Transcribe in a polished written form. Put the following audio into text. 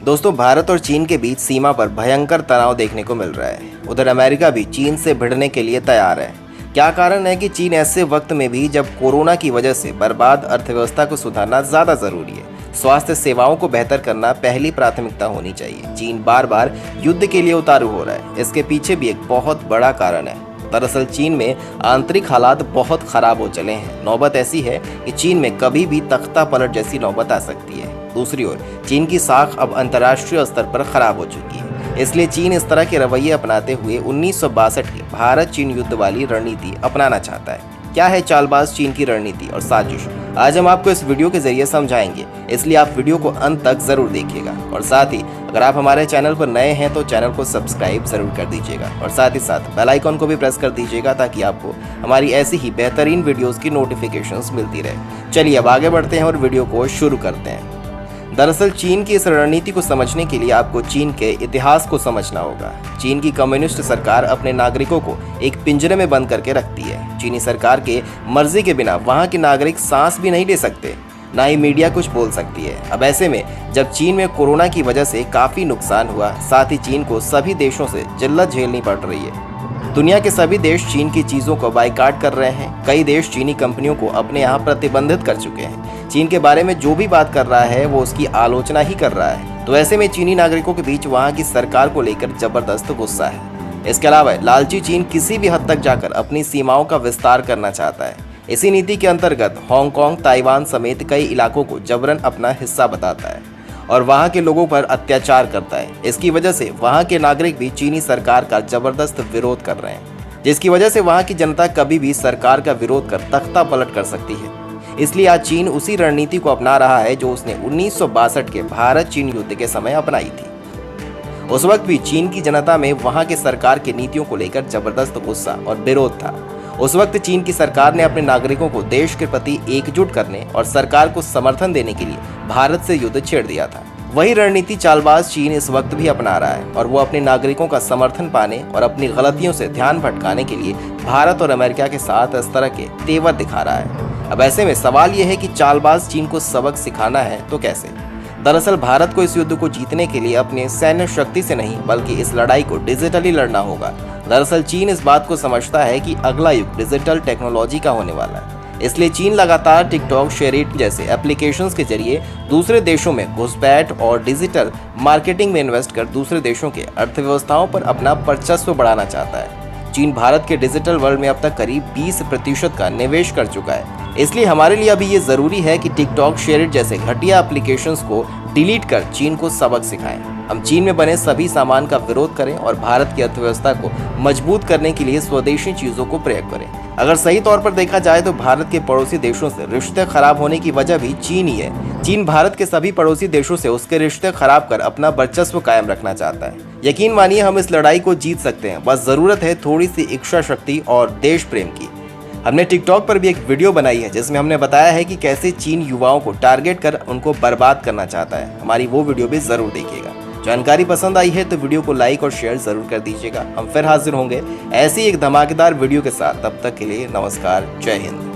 दोस्तों, भारत और चीन के बीच सीमा पर भयंकर तनाव देखने को मिल रहा है। उधर अमेरिका भी चीन से भिड़ने के लिए तैयार है। क्या कारण है कि चीन ऐसे वक्त में भी, जब कोरोना की वजह से बर्बाद अर्थव्यवस्था को सुधारना ज़्यादा ज़रूरी है, स्वास्थ्य सेवाओं को बेहतर करना पहली प्राथमिकता होनी चाहिए, चीन बार बार युद्ध के लिए उतारू हो रहा है। इसके पीछे भी एक बहुत बड़ा कारण है। दरअसल चीन में आंतरिक हालात बहुत खराब हो चले हैं। नौबत ऐसी है कि चीन में कभी भी तख्ता पलट जैसी नौबत आ सकती है। दूसरी ओर चीन की साख अब अंतर्राष्ट्रीय स्तर पर खराब हो चुकी है। इसलिए चीन इस तरह के रवैये अपनाते हुए 1962 के भारत चीन युद्ध वाली रणनीति अपनाना चाहता है। क्या है चालबाज चीन की रणनीति और साजिश, आज हम आपको इस वीडियो के जरिए समझाएंगे, इसलिए आप वीडियो को अंत तक जरूर देखिएगा। और साथ ही अगर आप हमारे चैनल पर नए हैं तो चैनल को सब्सक्राइब जरूर कर दीजिएगा और साथ ही साथ बेल आइकॉन को भी प्रेस कर दीजिएगा, ताकि आपको हमारी ऐसी ही बेहतरीन वीडियोस की नोटिफिकेशंस मिलती रहे। चलिए अब आगे बढ़ते हैं और वीडियो को शुरू करते हैं। दरअसल चीन की इस रणनीति को समझने के लिए आपको चीन के इतिहास को समझना होगा। चीन की कम्युनिस्ट सरकार अपने नागरिकों को एक पिंजरे में बंद करके रखती है। चीनी सरकार के मर्जी के बिना वहां के नागरिक सांस भी नहीं ले सकते, ना ही मीडिया कुछ बोल सकती है। अब ऐसे में जब चीन में कोरोना की वजह से काफी नुकसान हुआ, साथ ही चीन को सभी देशों से जिल्लत झेलनी पड़ रही है। दुनिया के सभी देश चीन की चीजों को बायकॉट कर रहे हैं। कई देश चीनी कंपनियों को अपने यहाँ प्रतिबंधित कर चुके हैं। चीन के बारे में जो भी बात कर रहा है वो उसकी आलोचना ही कर रहा है। तो ऐसे में चीनी नागरिकों के बीच वहाँ की सरकार को लेकर जबरदस्त गुस्सा है। इसके अलावा लालची चीन किसी भी हद तक जाकर अपनी सीमाओं का विस्तार करना चाहता है। इसी नीति के अंतर्गत हांगकांग, ताइवान समेत कई इलाकों को जबरन अपना हिस्सा बताता है और वहां के लोगों पर अत्याचार करता है। इसकी वजह से वहां के नागरिक भी चीनी सरकार का जबरदस्त विरोध कर रहे हैं, जिसकी वजह से वहां की जनता कभी भी सरकार का विरोध कर तख्ता पलट कर सकती है। इसलिए आज चीन उसी रणनीति को अपना रहा है जो उसने 1962 के भारत चीन युद्ध के समय अपनाई थी। उस वक्त भी चीन की जनता में वहां के सरकार की नीतियों को लेकर जबरदस्त गुस्सा और विरोध था। उस वक्त चीन की सरकार ने अपने नागरिकों को देश के प्रति एकजुट करने और सरकार को समर्थन देने के लिए भारत से युद्ध छेड़ दिया था। वही रणनीति चालबाज चीन इस वक्त भी अपना रहा है और वो अपने नागरिकों का समर्थन पाने और अपनी गलतियों से ध्यान भटकाने के लिए भारत और अमेरिका के साथ इस तरह के तेवर दिखा रहा है। अब ऐसे में सवाल यह है कि चालबाज चीन को सबक सिखाना है तो कैसे। दरअसल भारत को इस युद्ध को जीतने के लिए अपने सैन्य शक्ति से नहीं, बल्कि इस लड़ाई को डिजिटली लड़ना होगा। दरअसल चीन इस बात को समझता है कि अगला युग डिजिटल टेक्नोलॉजी का होने वाला है। इसलिए चीन लगातार टिकटॉक, शेयरइट जैसे एप्लीकेशंस के जरिए दूसरे देशों में घुसपैठ और डिजिटल मार्केटिंग में इन्वेस्ट कर दूसरे देशों के अर्थव्यवस्थाओं पर अपना वर्चस्व बढ़ाना चाहता है। चीन भारत के डिजिटल वर्ल्ड में अब तक करीब 20% का निवेश कर चुका है। इसलिए हमारे लिए अभी ये जरूरी है कि टिकटॉक, शेयरइट जैसे घटिया एप्लीकेशंस को डिलीट कर चीन को सबक सिखाएं। हम चीन में बने सभी सामान का विरोध करें और भारत की अर्थव्यवस्था को मजबूत करने के लिए स्वदेशी चीजों को प्रयोग करें। अगर सही तौर पर देखा जाए तो भारत के पड़ोसी देशों से रिश्ते खराब होने की वजह भी चीन ही है। चीन भारत के सभी पड़ोसी देशों से उसके रिश्ते खराब कर अपना वर्चस्व कायम रखना चाहता है। यकीन मानिए हम इस लड़ाई को जीत सकते हैं, बस जरूरत है थोड़ी सी इच्छा शक्ति और देश प्रेम की। हमने टिकटॉक पर भी एक वीडियो बनाई है जिसमें हमने बताया है कि कैसे चीन युवाओं को टारगेट कर उनको बर्बाद करना चाहता है। हमारी वो वीडियो भी जरूर देखिएगा। जानकारी पसंद आई है तो वीडियो को लाइक और शेयर जरूर कर दीजिएगा। हम फिर हाजिर होंगे ऐसी एक धमाकेदार वीडियो के साथ। तब तक के लिए नमस्कार, जय हिंद।